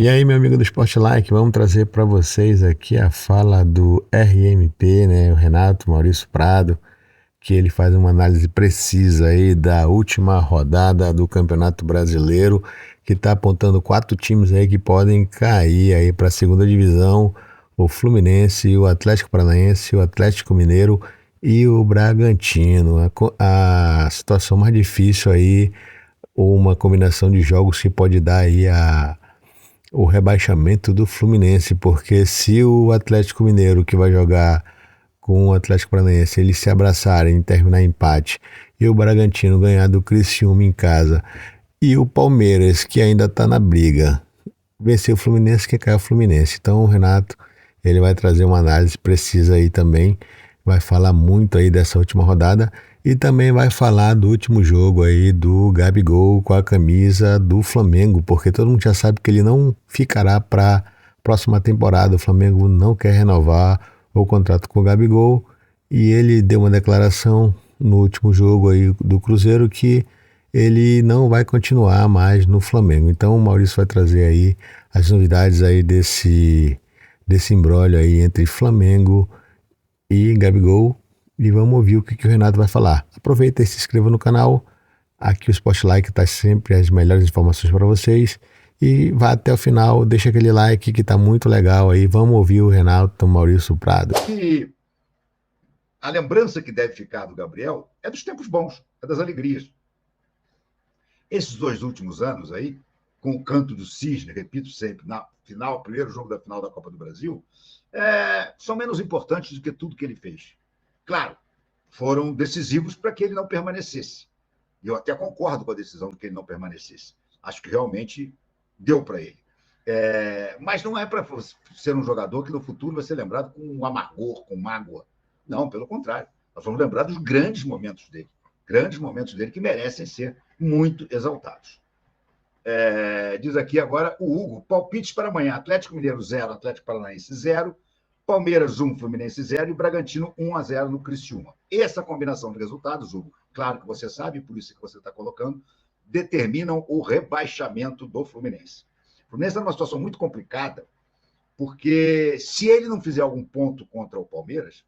E aí, meu amigo do Sport Like, vamos trazer para vocês aqui a fala do RMP, né, o Renato Maurício Prado, que ele faz uma análise precisa aí da última rodada do Campeonato Brasileiro, que está apontando 4 times aí que podem cair aí para a segunda divisão: o Fluminense, o Atlético Paranaense, o Atlético Mineiro e o Bragantino. A situação mais difícil aí, ou uma combinação de jogos que pode dar aí o rebaixamento do Fluminense, porque se o Atlético Mineiro, que vai jogar com o Atlético Paranaense, eles se abraçarem e terminar empate, e o Bragantino ganhar do Criciúma em casa, e o Palmeiras, que ainda está na briga, vencer o Fluminense, que cai o Fluminense. Então o Renato, ele vai trazer uma análise precisa aí também, vai falar muito aí dessa última rodada e também vai falar do último jogo aí do Gabigol com a camisa do Flamengo, porque todo mundo já sabe que ele não ficará para a próxima temporada. O Flamengo não quer renovar o contrato com o Gabigol e ele deu uma declaração no último jogo aí do Cruzeiro que ele não vai continuar mais no Flamengo. Então o Maurício vai trazer aí as novidades aí desse imbróglio aí entre Flamengo e Gabigol e vamos ouvir o que o Renato vai falar. Aproveita e se inscreva no canal. Aqui o Spotlight está sempre as melhores informações para vocês. E vá até o final, deixa aquele like que está muito legal aí. Vamos ouvir o Renato Maurício Prado. E a lembrança que deve ficar do Gabriel é dos tempos bons, é das alegrias. Esses 2 últimos anos aí, com o canto do cisne, repito sempre, na final, primeiro jogo da final da Copa do Brasil, são menos importantes do que tudo que ele fez. Claro, foram decisivos para que ele não permanecesse. E eu até concordo com a decisão de que ele não permanecesse. Acho que realmente deu para ele. Mas não é para ser um jogador que no futuro vai ser lembrado com amargor, com mágoa. Não, pelo contrário. Nós vamos lembrar dos grandes momentos dele que merecem ser muito exaltados. Diz aqui agora o Hugo, palpites para amanhã: Atlético Mineiro 0, Atlético Paranaense 0, Palmeiras 1, Fluminense 0 e Bragantino 1-0 no Criciúma. Essa combinação de resultados, Hugo, claro que você sabe, por isso que você está colocando, determinam o rebaixamento do Fluminense. O Fluminense está numa situação muito complicada, porque se ele não fizer algum ponto contra o Palmeiras,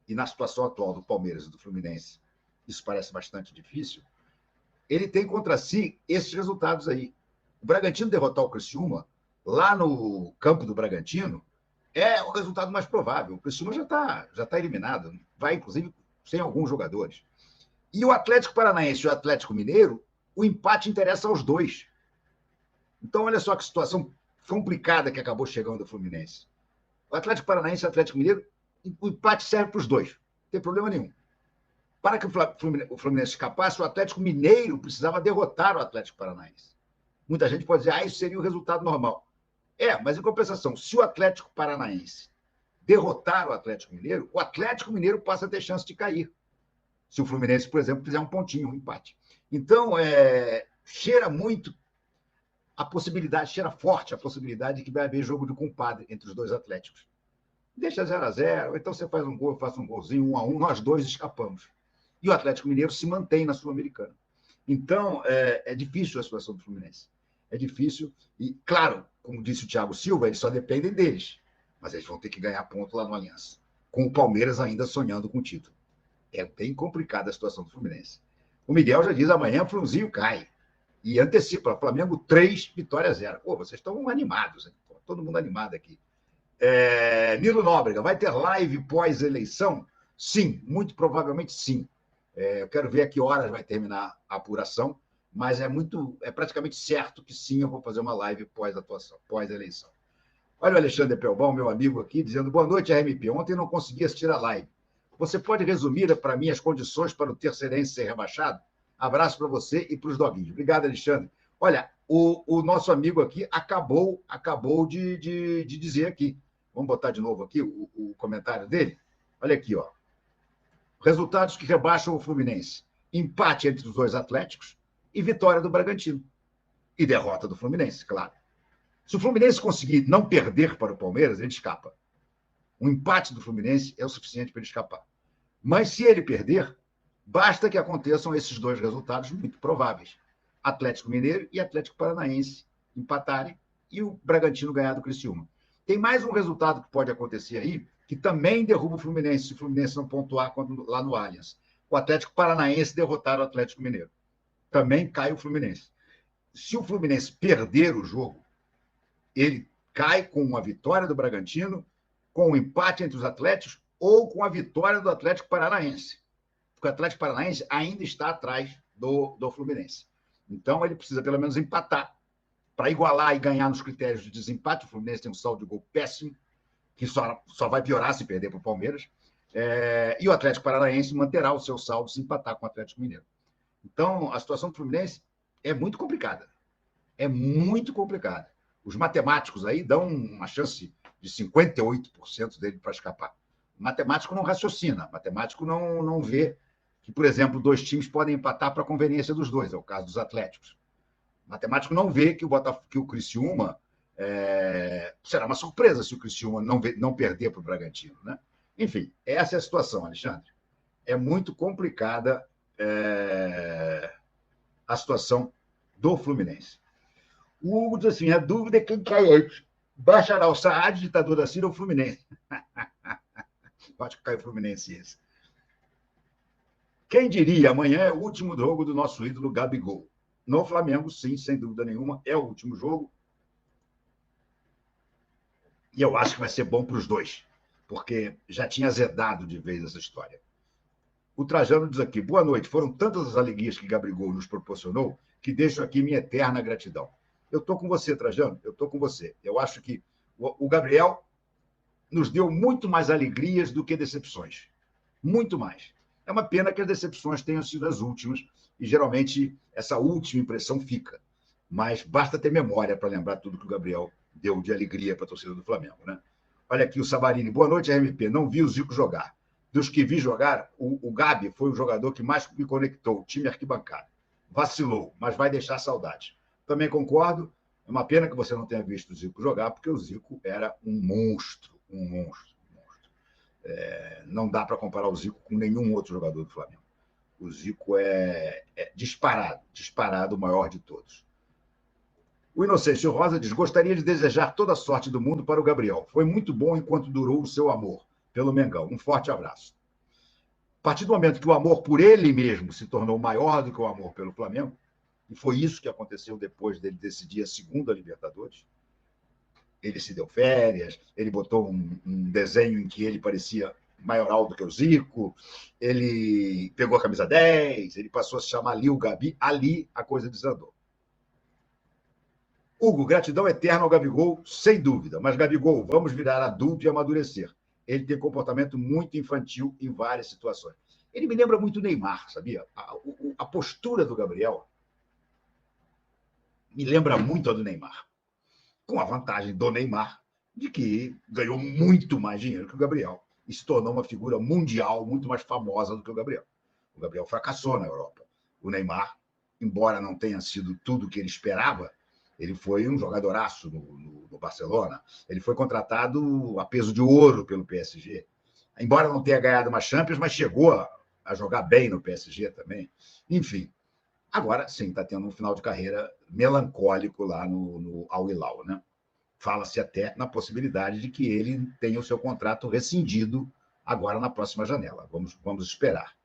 e na situação atual do Palmeiras e do Fluminense, isso parece bastante difícil, ele tem contra si esses resultados aí. O Bragantino derrotar o Criciúma, lá no campo do Bragantino, é o resultado mais provável. O Criciúma já tá eliminado, vai, inclusive, sem alguns jogadores. E o Atlético Paranaense e o Atlético Mineiro, o empate interessa aos dois. Então, olha só que situação complicada que acabou chegando o Fluminense. O Atlético Paranaense e o Atlético Mineiro, o empate serve para os dois. Não tem problema nenhum. Para que o Fluminense escapasse, o Atlético Mineiro precisava derrotar o Atlético Paranaense. Muita gente pode dizer, isso seria o resultado normal. Mas em compensação, se o Atlético Paranaense derrotar o Atlético Mineiro, o Atlético Mineiro passa a ter chance de cair. Se o Fluminense, por exemplo, fizer um pontinho, um empate. Então, cheira muito a possibilidade, cheira forte a possibilidade de que vai haver jogo de compadre entre os dois Atléticos. Deixa 0-0, então você faz um gol, eu faço um golzinho, 1-1, nós dois escapamos. E o Atlético Mineiro se mantém na Sul-Americana. Então, é difícil a situação do Fluminense. É difícil. E, claro, como disse o Thiago Silva, eles só dependem deles. Mas eles vão ter que ganhar ponto lá no Aliança. Com o Palmeiras ainda sonhando com o título. É bem complicada a situação do Fluminense. O Miguel já diz, amanhã o Flumzinho cai. E antecipa, Flamengo 3, Vitória 0. Pô, vocês estão animados. Hein? Todo mundo animado aqui. Nilo Nóbrega, vai ter live pós-eleição? Sim, muito provavelmente sim. Eu quero ver a que horas vai terminar a apuração, mas é praticamente certo que sim, eu vou fazer uma live pós-eleição. Olha o Alexandre Pelbão, meu amigo aqui, dizendo, boa noite, RMP. Ontem não consegui assistir a live. Você pode resumir para mim as condições para o Terceirense ser rebaixado? Abraço para você e para os doguinhos. Obrigado, Alexandre. Olha, o nosso amigo aqui acabou de dizer aqui. Vamos botar de novo aqui o comentário dele? Olha aqui, ó. Resultados que rebaixam o Fluminense. Empate entre os dois Atléticos e vitória do Bragantino. E derrota do Fluminense, claro. Se o Fluminense conseguir não perder para o Palmeiras, ele escapa. Um empate do Fluminense é o suficiente para ele escapar. Mas se ele perder, basta que aconteçam esses dois resultados muito prováveis. Atlético Mineiro e Atlético Paranaense empatarem e o Bragantino ganhar do Criciúma. Tem mais um resultado que pode acontecer aí, que também derruba o Fluminense, se o Fluminense não pontuar lá no Allianz. O Atlético Paranaense derrotar o Atlético Mineiro. Também cai o Fluminense. Se o Fluminense perder o jogo, ele cai com uma vitória do Bragantino, com um empate entre os Atléticos ou com a vitória do Atlético Paranaense. Porque o Atlético Paranaense ainda está atrás do Fluminense. Então, ele precisa pelo menos empatar para igualar e ganhar nos critérios de desempate. O Fluminense tem um saldo de gol péssimo, que só vai piorar se perder para o Palmeiras. E o Atlético Paranaense manterá o seu saldo se empatar com o Atlético Mineiro. Então, a situação do Fluminense é muito complicada. É muito complicada. Os matemáticos aí dão uma chance de 58% dele para escapar. O matemático não raciocina, o matemático não vê que, por exemplo, dois times podem empatar para a conveniência dos dois, é o caso dos Atléticos. O matemático não vê que o Criciúma será uma surpresa se o Criciúma não perder para o Bragantino, né? Enfim, essa é a situação, Alexandre. É muito complicada a situação do Fluminense. O Hugo diz assim, a dúvida é quem cai antes. Bacharel Saad, ditador da Síria ou Fluminense? Acho que cai o Fluminense esse. Quem diria, amanhã é o último jogo do nosso ídolo Gabigol. No Flamengo, sim, sem dúvida nenhuma, é o último jogo. E eu acho que vai ser bom para os dois, porque já tinha azedado de vez essa história. O Trajano diz aqui, boa noite, foram tantas as alegrias que Gabigol nos proporcionou que deixo aqui minha eterna gratidão. Eu estou com você, Trajano, eu estou com você. Eu acho que o Gabriel nos deu muito mais alegrias do que decepções. Muito mais. É uma pena que as decepções tenham sido as últimas, e geralmente essa última impressão fica. Mas basta ter memória para lembrar tudo que o Gabriel deu de alegria para a torcida do Flamengo, né? Olha aqui o Sabarini. Boa noite, RMP. Não vi o Zico jogar. Dos que vi jogar, o Gabi foi o jogador que mais me conectou, time arquibancada. Vacilou, mas vai deixar saudade. Também concordo. É uma pena que você não tenha visto o Zico jogar, porque o Zico era um monstro. Não dá para comparar o Zico com nenhum outro jogador do Flamengo. O Zico é disparado o maior de todos. O Inocêncio Rosa diz, gostaria de desejar toda a sorte do mundo para o Gabriel. Foi muito bom enquanto durou o seu amor pelo Mengão. Um forte abraço. A partir do momento que o amor por ele mesmo se tornou maior do que o amor pelo Flamengo, e foi isso que aconteceu depois dele decidir a segunda Libertadores, ele se deu férias, ele botou um desenho em que ele parecia maioral do que o Zico, ele pegou a camisa 10, ele passou a se chamar ali o Gabi, ali a coisa desandou. Hugo, gratidão eterna ao Gabigol, sem dúvida, mas Gabigol, vamos virar adulto e amadurecer. Ele tem comportamento muito infantil em várias situações. Ele me lembra muito o Neymar, sabia? A postura do Gabriel me lembra muito a do Neymar, com a vantagem do Neymar de que ganhou muito mais dinheiro que o Gabriel e se tornou uma figura mundial muito mais famosa do que o Gabriel. O Gabriel fracassou na Europa. O Neymar, embora não tenha sido tudo o que ele esperava, ele foi um jogadoraço no Barcelona. Ele foi contratado a peso de ouro pelo PSG. Embora não tenha ganhado uma Champions, mas chegou a jogar bem no PSG também. Enfim, agora sim, está tendo um final de carreira melancólico lá no Al Hilal, né? Fala-se até na possibilidade de que ele tenha o seu contrato rescindido agora na próxima janela. Vamos esperar.